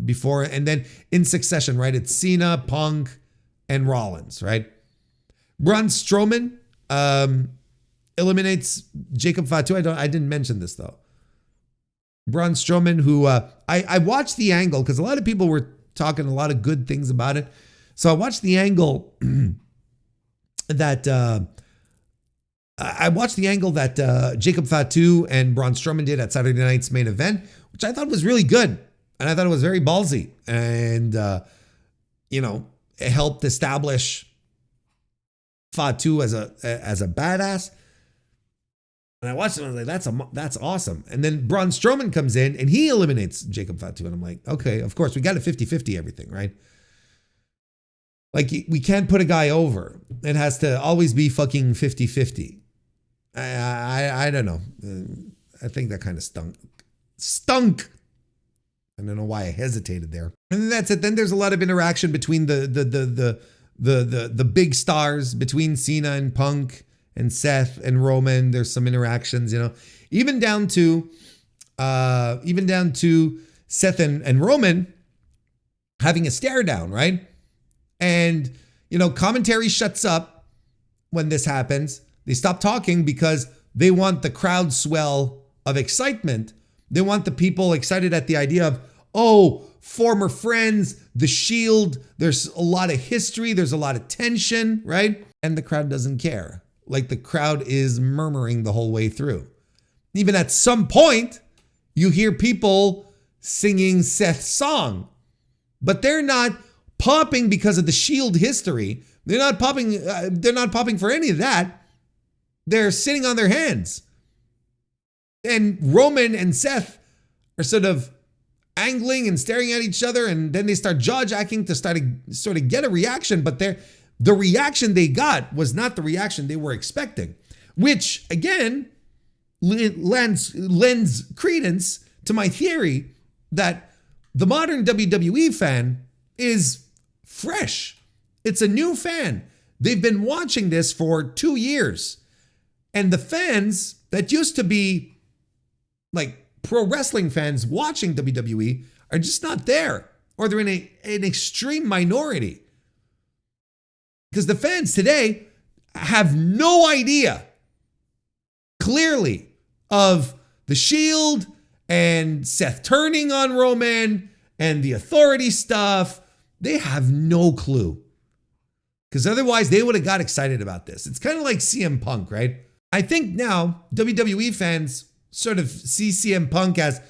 before, and then in succession, right? It's Cena, Punk, and Rollins, right? Braun Strowman eliminates Jacob Fatu. I didn't mention this though. Braun Strowman, who I watched the angle because a lot of people were talking a lot of good things about it. So I watched the angle that I watched the angle that Jacob Fatu and Braun Strowman did at Saturday night's main event, which I thought was really good. And I thought it was very ballsy. And, it helped establish Fatu as a badass. And I watched it and I was like, that's awesome. And then Braun Strowman comes in and he eliminates Jacob Fatu. And I'm like, okay, of course, we got a 50-50 everything, right? Like, we can't put a guy over. It has to always be fucking 50-50. I don't know. I think that kind of stunk. I don't know why I hesitated there. And then that's it. Then there's a lot of interaction between the big stars, between Cena and Punk and Seth and Roman. There's some interactions, even down to Seth and Roman having a stare down, right? And commentary shuts up when this happens. They stop talking because they want the crowd swell of excitement. They want the people excited at the idea of, oh, former friends, the Shield. There's a lot of history. There's a lot of tension, right? And the crowd doesn't care. Like, the crowd is murmuring the whole way through. Even at some point, you hear people singing Seth's song, but they're not popping because of the Shield history. They're not popping for any of that. They're sitting on their hands. And Roman and Seth are sort of angling and staring at each other, and then they start jaw-jacking to sort of get a reaction, but the reaction they got was not the reaction they were expecting, which, again, lends credence to my theory that the modern WWE fan is fresh. It's a new fan. They've been watching this for 2 years. And the fans that used to be like pro wrestling fans watching WWE are just not there, or they're in an extreme minority. Because the fans today have no idea, clearly, of the Shield and Seth turning on Roman and the authority stuff. They have no clue. Because otherwise they would have got excited about this. It's kind of like CM Punk, right? I think now WWE fans sort of see CM Punk as,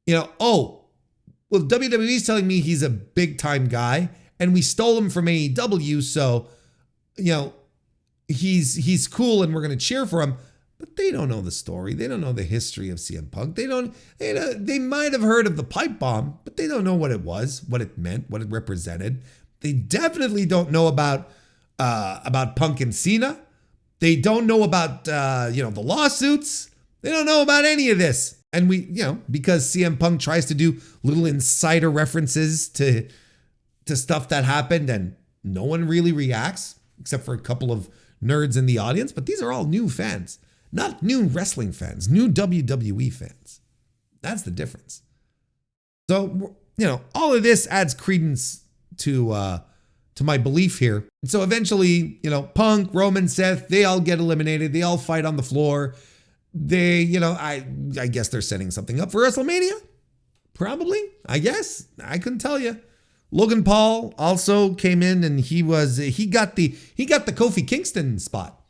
oh, well, WWE's telling me he's a big time guy and we stole him from AEW. So, he's cool and we're going to cheer for him. But they don't know the story. They don't know the history of CM Punk. They might have heard of the pipe bomb, but they don't know what it was, what it meant, what it represented. They definitely don't know about Punk and Cena. They don't know about, the lawsuits. They don't know about any of this. And because CM Punk tries to do little insider references to stuff that happened and no one really reacts except for a couple of nerds in the audience. But these are all new fans, not new wrestling fans, new WWE fans. That's the difference. So, all of this adds credence to my belief here. And so eventually, Punk, Roman, Seth, they all get eliminated. They all fight on the floor. They, I guess they're setting something up for WrestleMania. Probably, I guess. I couldn't tell you. Logan Paul also came in and he got the Kofi Kingston spot.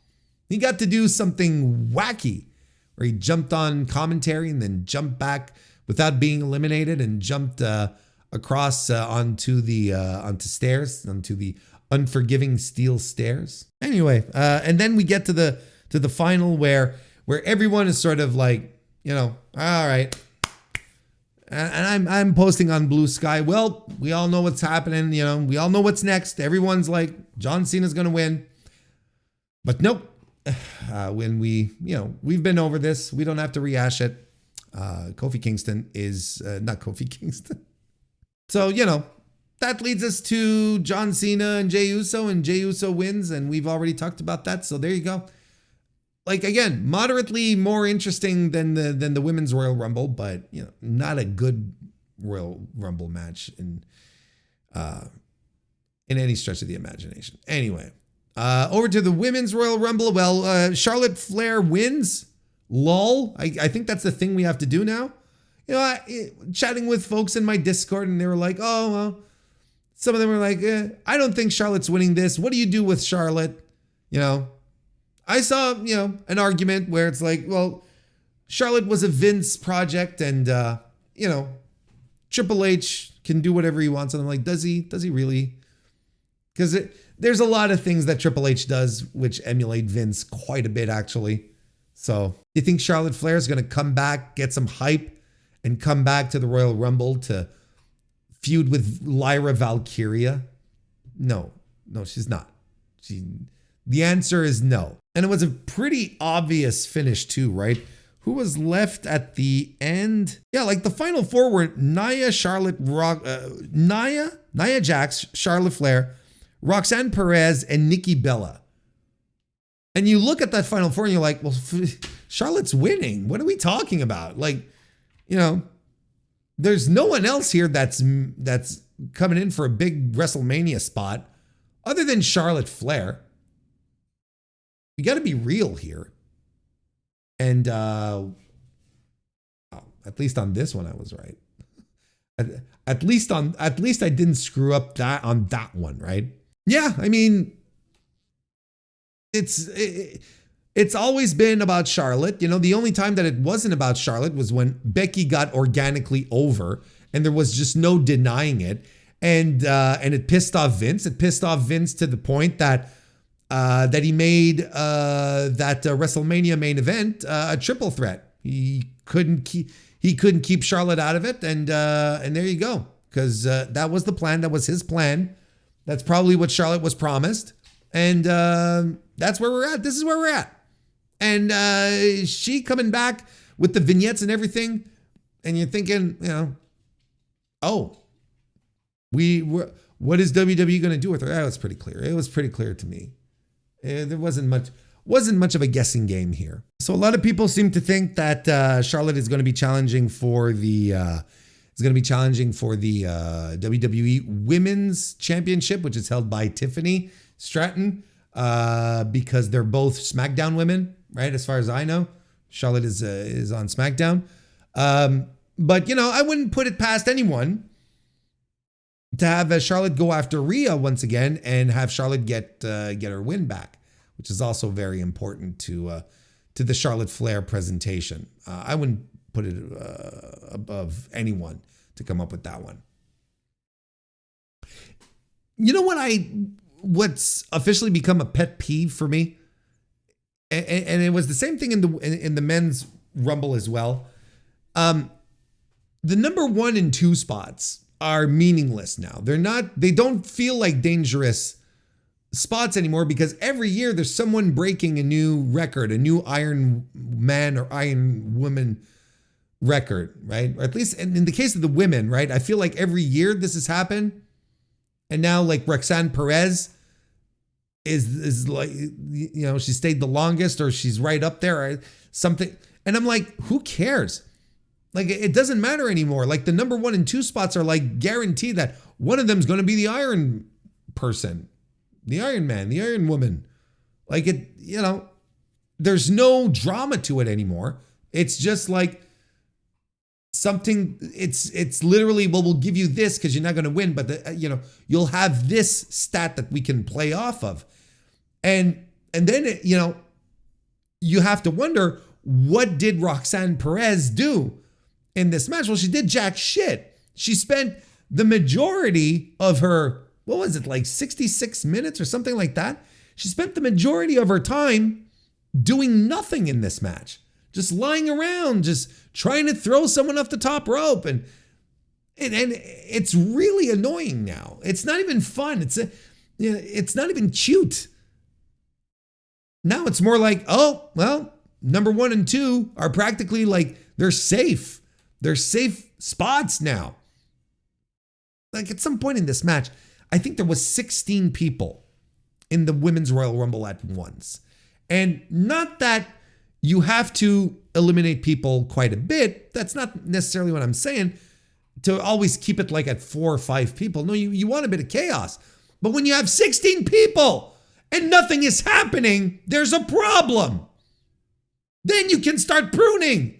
He got to do something wacky where he jumped on commentary and then jumped back without being eliminated and jumped across onto the unforgiving steel stairs. Anyway, and then we get to the final where everyone is sort of like, all right. And I'm posting on Blue Sky. Well, we all know what's happening. We all know what's next. Everyone's like, John Cena's going to win. But nope. When we've been over this, we don't have to rehash it. Kofi Kingston is not Kofi Kingston. So, that leads us to John Cena and Jey Uso, and Jey Uso wins, and we've already talked about that. So there you go. Like, again, moderately more interesting than the women's Royal Rumble, but not a good Royal Rumble match in any stretch of the imagination. Anyway, over to the women's Royal Rumble. Well, Charlotte Flair wins. Lol. I think that's the thing we have to do now. Chatting with folks in my Discord, and they were like, oh, well, some of them were like, I don't think Charlotte's winning this. What do you do with Charlotte? I saw, an argument where it's like, well, Charlotte was a Vince project and, Triple H can do whatever he wants. And I'm like, does he really? Because there's a lot of things that Triple H does which emulate Vince quite a bit, actually. So you think Charlotte Flair is going to come back, get some hype, and come back to the Royal Rumble to feud with Lyra Valkyria? No, she's not. The answer is no. And it was a pretty obvious finish too, right? Who was left at the end? Yeah, like the final four were Nia Jax, Charlotte Flair, Roxanne Perez, and Nikki Bella. And you look at that final four and you're like, well, Charlotte's winning. What are we talking about? Like, there's no one else here that's coming in for a big WrestleMania spot other than Charlotte Flair. You got to be real here. And at least on this one, I was right. At least I didn't screw up that on that one, right? Yeah, I mean, it's always been about Charlotte. The only time that it wasn't about Charlotte was when Becky got organically over, and there was just no denying it. And it pissed off Vince. It pissed off Vince to the point that he made that WrestleMania main event a triple threat. He couldn't keep Charlotte out of it, and there you go. Because that was the plan. That was his plan. That's probably what Charlotte was promised, and that's where we're at. This is where we're at. And she coming back with the vignettes and everything, and you're thinking, what is WWE going to do with her? That was pretty clear. It was pretty clear to me. There wasn't much of a guessing game here. So a lot of people seem to think that Charlotte is going to be challenging for the WWE Women's Championship, which is held by Tiffany Stratton, because they're both SmackDown women, right? As far as I know, Charlotte is on SmackDown. But I wouldn't put it past anyone to have Charlotte go after Rhea once again and have Charlotte get her win back, which is also very important to the Charlotte Flair presentation. I wouldn't put it above anyone to come up with that one. You know what's officially become a pet peeve for me, and it was the same thing in the men's Rumble as well. The number 1 and 2 spots are meaningless now. They don't feel like dangerous spots anymore, because every year there's someone breaking a new record, a new Iron Man or Iron Woman record, right? Or at least in the case of the women, right? I feel like every year this has happened. And now like Roxanne Perez is like, she stayed the longest, or she's right up there or something. And I'm like, who cares? Like, it doesn't matter anymore. Like, the number 1 and 2 spots are like guaranteed that one of them is going to be the Iron person, the Iron Man, the Iron Woman. Like, there's no drama to it anymore. It's just like something, it's literally, well, we'll give you this because you're not going to win, but you'll have this stat that we can play off of. And then, you have to wonder, what did Roxanne Perez do in this match? Well, she did jack shit. She spent the majority of her, what was it, like 66 minutes or something like that? She spent the majority of her time doing nothing in this match. Just lying around, just trying to throw someone off the top rope. And it's really annoying now. It's not even fun. It's not even cute. Now it's more like, oh, well, number 1 and 2 are practically like, they're safe. They're safe spots now. Like, at some point in this match, I think there was 16 people in the Women's Royal Rumble at once. And not that you have to eliminate people quite a bit. That's not necessarily what I'm saying, to always keep it like at 4 or 5 people. No, you want a bit of chaos. But when you have 16 people and nothing is happening, there's a problem. Then you can start pruning.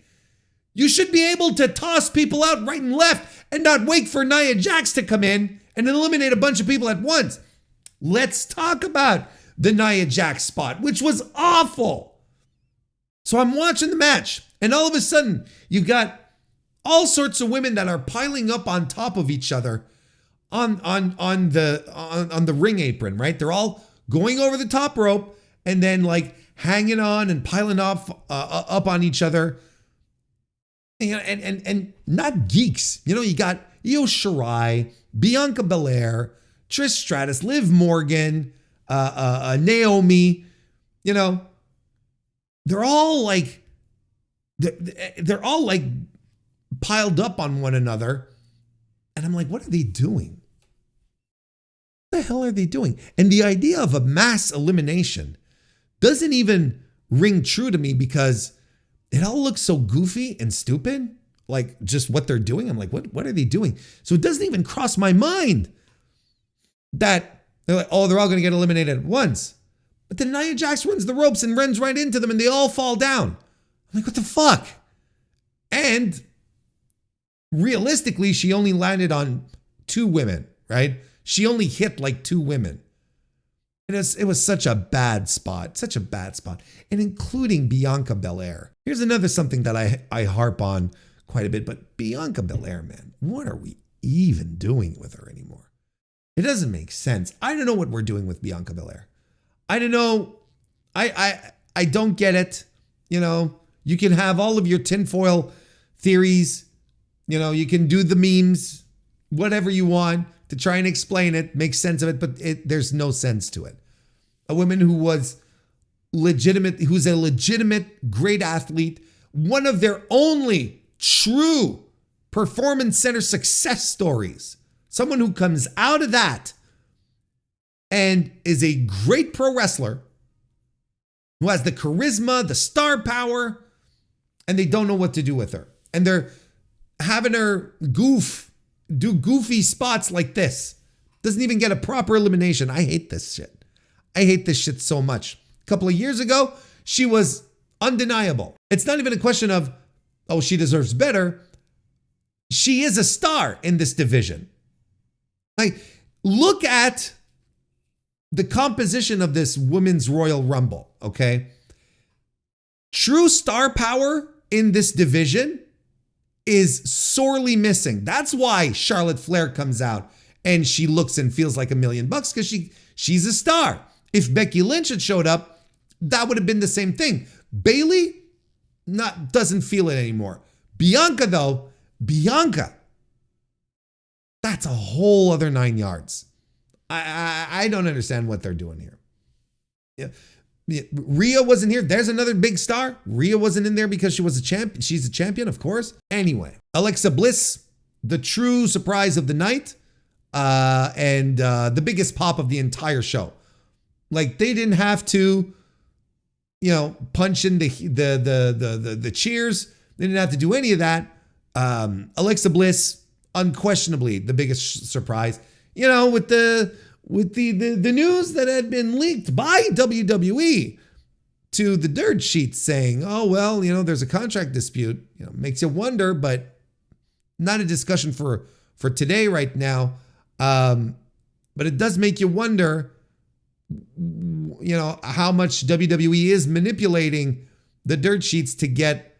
You should be able to toss people out right and left and not wait for Nia Jax to come in and eliminate a bunch of people at once. Let's talk about the Nia Jax spot, which was awful. So I'm watching the match, and all of a sudden, you've got all sorts of women that are piling up on top of each other on the ring apron, right? They're all going over the top rope and then like hanging on and piling up on each other. And not geeks. You know, you got Io Shirai, Bianca Belair, Trish Stratus, Liv Morgan, Naomi. You know, they're all like piled up on one another. And I'm like, what are they doing? What the hell are they doing? And the idea of a mass elimination doesn't even ring true to me because it all looks so goofy and stupid. Like just what they're doing. I'm like, what are they doing? So it doesn't even cross my mind that they're like, oh, they're all going to get eliminated at once. But then Nia Jax runs the ropes and runs right into them and they all fall down. I'm like, what the fuck? And realistically, she only landed on 2 women, right? She only hit like 2 women. It was such a bad spot, and including Bianca Belair. Here's another something that I harp on quite a bit, but Bianca Belair, man, what are we even doing with her anymore? It doesn't make sense. I don't know what we're doing with Bianca Belair. I don't know. I don't get it. You know, you can have all of your tinfoil theories. You know, you can do the memes, whatever you want to try and explain it, make sense of it, but there's no sense to it. A woman who's a legitimate great athlete, one of their only true performance center success stories, someone who comes out of that and is a great pro wrestler, who has the charisma, the star power, and they don't know what to do with her. And they're having her do goofy spots like this. Doesn't even get a proper elimination. I hate this shit. I hate this shit so much. A couple of years ago, she was undeniable. It's not even a question of, oh, she deserves better. She is a star in this division. Like, look at the composition of this women's Royal Rumble, okay? True star power in this division is sorely missing. That's why Charlotte Flair comes out and she looks and feels like $1 million because she's a star. If Becky Lynch had showed up, that would have been the same thing. Bayley doesn't feel it anymore. Bianca, though, that's a whole other 9 yards. I don't understand what they're doing here. Yeah. Rhea wasn't here. There's another big star. Rhea wasn't in there because she was a champion. She's a champion, of course. Anyway, Alexa Bliss, the true surprise of the night, and the biggest pop of the entire show. Like they didn't have to, punch in the cheers. They didn't have to do any of that. Alexa Bliss, unquestionably the biggest surprise. With the news that had been leaked by WWE to the dirt sheet saying, oh, well, there's a contract dispute, makes you wonder, but not a discussion for today right now. But it does make you wonder, how much WWE is manipulating the dirt sheets to get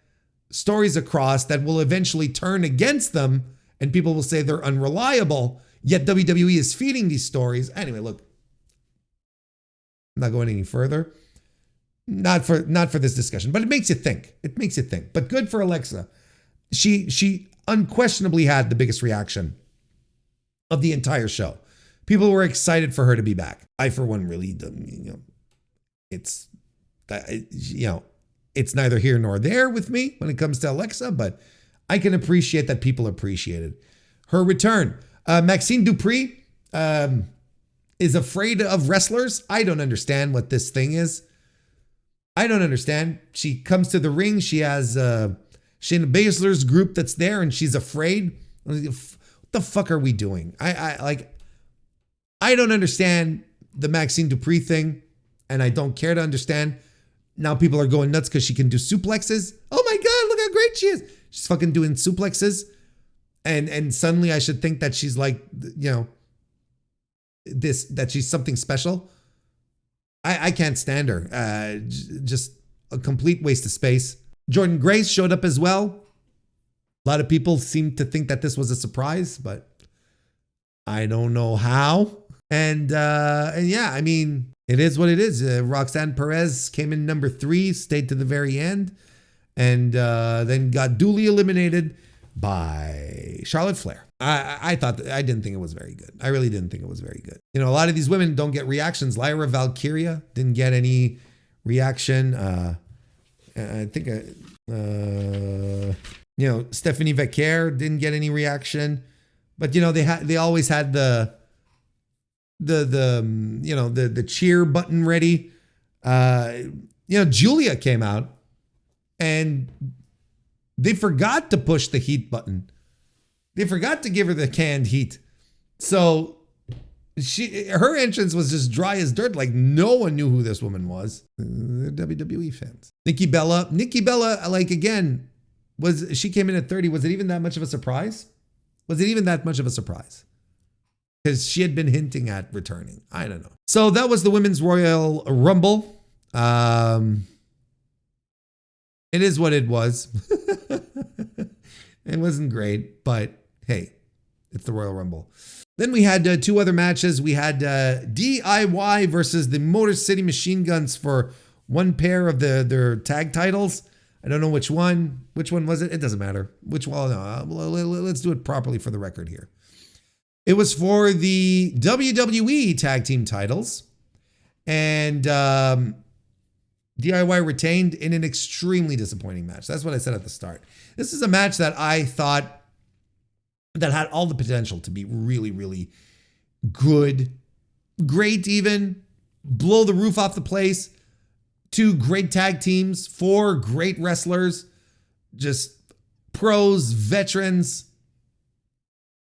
stories across that will eventually turn against them and people will say they're unreliable. Yet WWE is feeding these stories. Anyway, look, I'm not going any further. Not for this discussion, but it makes you think. But good for Alexa. She unquestionably had the biggest reaction of the entire show. People were excited for her to be back. I, for one, really, it's neither here nor there with me when it comes to Alexa, but I can appreciate that people appreciated her return. Maxine Dupree is afraid of wrestlers. I don't understand what this thing is. I don't understand. She comes to the ring. She has Shayna Baszler's group that's there, and she's afraid. What the fuck are we doing? I don't understand the Maxine Dupree thing, and I don't care to understand. Now people are going nuts because she can do suplexes. Oh my God, look how great she is. She's fucking doing suplexes. And suddenly I should think that she's like, that she's something special. I can't stand her. Just a complete waste of space. Jordan Grace showed up as well. A lot of people seem to think that this was a surprise, but I don't know how. And yeah, I mean, it is what it is. Roxanne Perez came in number 3, stayed to the very end, and then got duly eliminated by Charlotte Flair. I didn't think it was very good. I really didn't think it was very good. You know, a lot of these women don't get reactions. Lyra Valkyria didn't get any reaction. I think, you know, Stephanie Vaquer didn't get any reaction. But, you know, they always had the cheer button ready. You know, Julia came out and they forgot to push the heat button. They forgot to give her the canned heat. So her entrance was just dry as dirt. Like no one knew who this woman was. They're WWE fans. Nikki Bella, like again, she came in at 30. Was it even that much of a surprise? Was it even that much of a surprise? Because she had been hinting at returning. I don't know. So that was the Women's Royal Rumble. It is what it was. It wasn't great, but hey, it's the Royal Rumble. Then we had 2 other matches. We had DIY versus the Motor City Machine Guns for one pair of their tag titles. I don't know which one. Which one was it? It doesn't matter. Which one? No, let's do it properly for the record here. It was for the WWE tag team titles. And DIY retained in an extremely disappointing match. That's what I said at the start. This is a match that I thought that had all the potential to be really, really good, great even, blow the roof off the place. 2 great tag teams, 4 great wrestlers, just pros, veterans.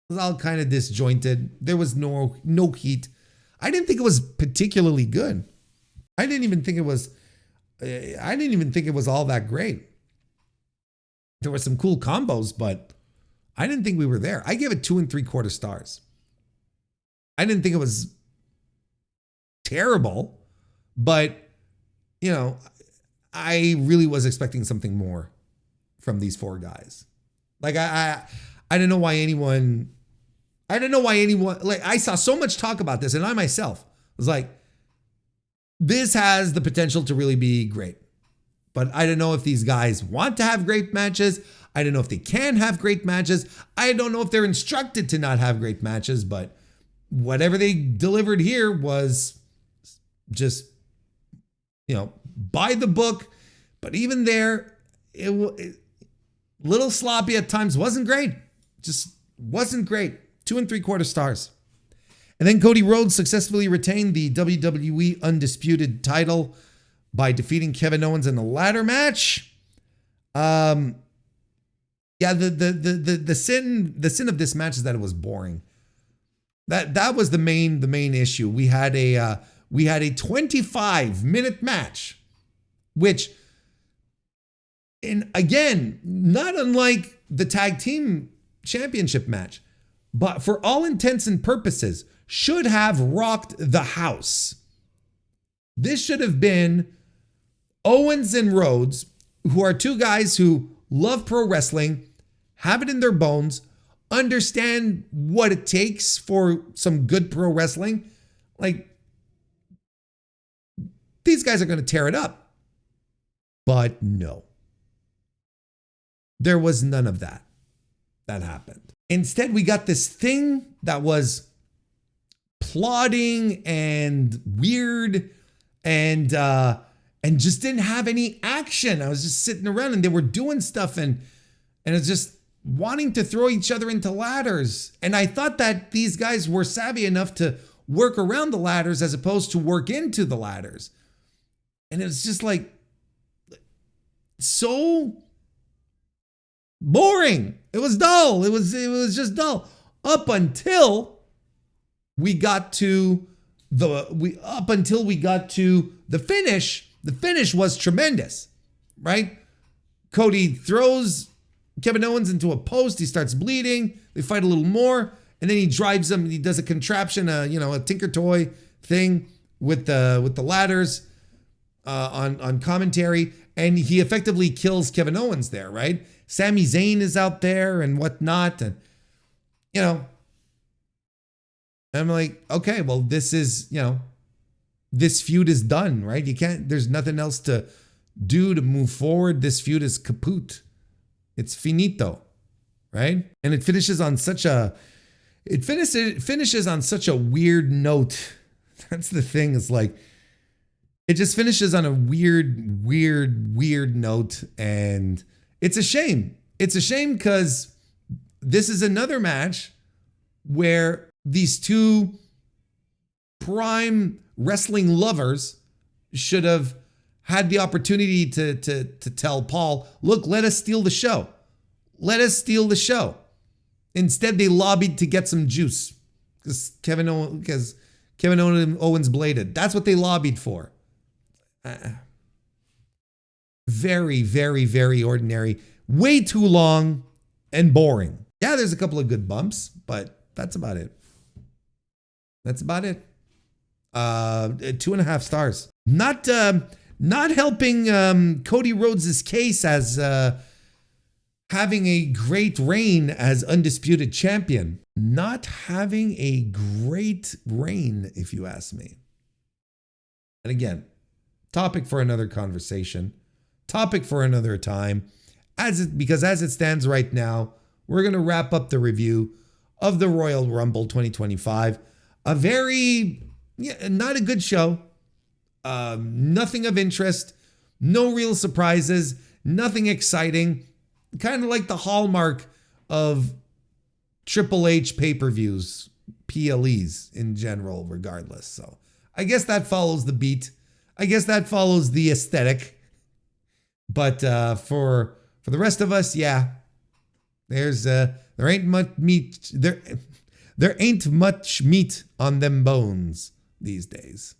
It was all kind of disjointed. There was no heat. I didn't think it was particularly good. I didn't even think it was all that great. There were some cool combos, but I didn't think we were there. I gave it 2 3/4 stars. I didn't think it was terrible, but you know, I really was expecting something more from these 4 guys. Like I don't know why anyone, like I saw so much talk about this and I myself was like, this has the potential to really be great. But I don't know if these guys want to have great matches. I don't know if they can have great matches. I don't know if they're instructed to not have great matches, but whatever they delivered here was just, you know, by the book. But even there, it little sloppy at times. Wasn't great. Just wasn't great. 2 3/4 stars. And then Cody Rhodes successfully retained the WWE Undisputed title by defeating Kevin Owens in the ladder match. Yeah, the sin of this match is that it was boring. That was the main issue. We had a 25-minute match, which, and again, not unlike the tag team championship match, but for all intents and purposes, should have rocked the house. This should have been Owens and Rhodes, who are 2 guys who love pro wrestling, have it in their bones, understand what it takes for some good pro wrestling. Like, these guys are going to tear it up. But no. There was none of that happened. Instead, we got this thing that was plodding and weird and just didn't have any action. I was just sitting around and they were doing stuff and it's just wanting to throw each other into ladders. And I thought that these guys were savvy enough to work around the ladders as opposed to work into the ladders. And it was just like so boring. It was dull. It was just dull up until we got to the finish. The finish was tremendous, right? Cody throws Kevin Owens into a post. He starts bleeding. They fight a little more, and then he drives him. He does a contraption, a Tinker Toy thing with the ladders on commentary, and he effectively kills Kevin Owens there, right? Sami Zayn is out there and whatnot, and you know, I'm like, okay, well, this is, this feud is done, right? There's nothing else to do to move forward. This feud is kaput. It's finito, right? And it finishes on such a weird note. That's the thing. It's like, it just finishes on a weird note. And it's a shame. It's a shame because this is another match where these two prime wrestling lovers should have had the opportunity to tell Paul, look, let us steal the show. Let us steal the show. Instead, they lobbied to get some juice because Kevin Owens bladed. That's what they lobbied for. Very, very, very ordinary. Way too long and boring. Yeah, there's a couple of good bumps, but that's about it. That's about it. 2.5 stars. Not helping Cody Rhodes' case as having a great reign as undisputed champion. Not having a great reign, if you ask me. And again, topic for another conversation. Topic for another time. Because as it stands right now, we're going to wrap up the review of the Royal Rumble 2025. Not a good show. Nothing of interest. No real surprises. Nothing exciting. Kind of like the hallmark of Triple H pay-per-views, PLEs in general, regardless. So I guess that follows the beat. I guess that follows the aesthetic. But for the rest of us, yeah, there ain't much meat. There ain't much meat on them bones these days.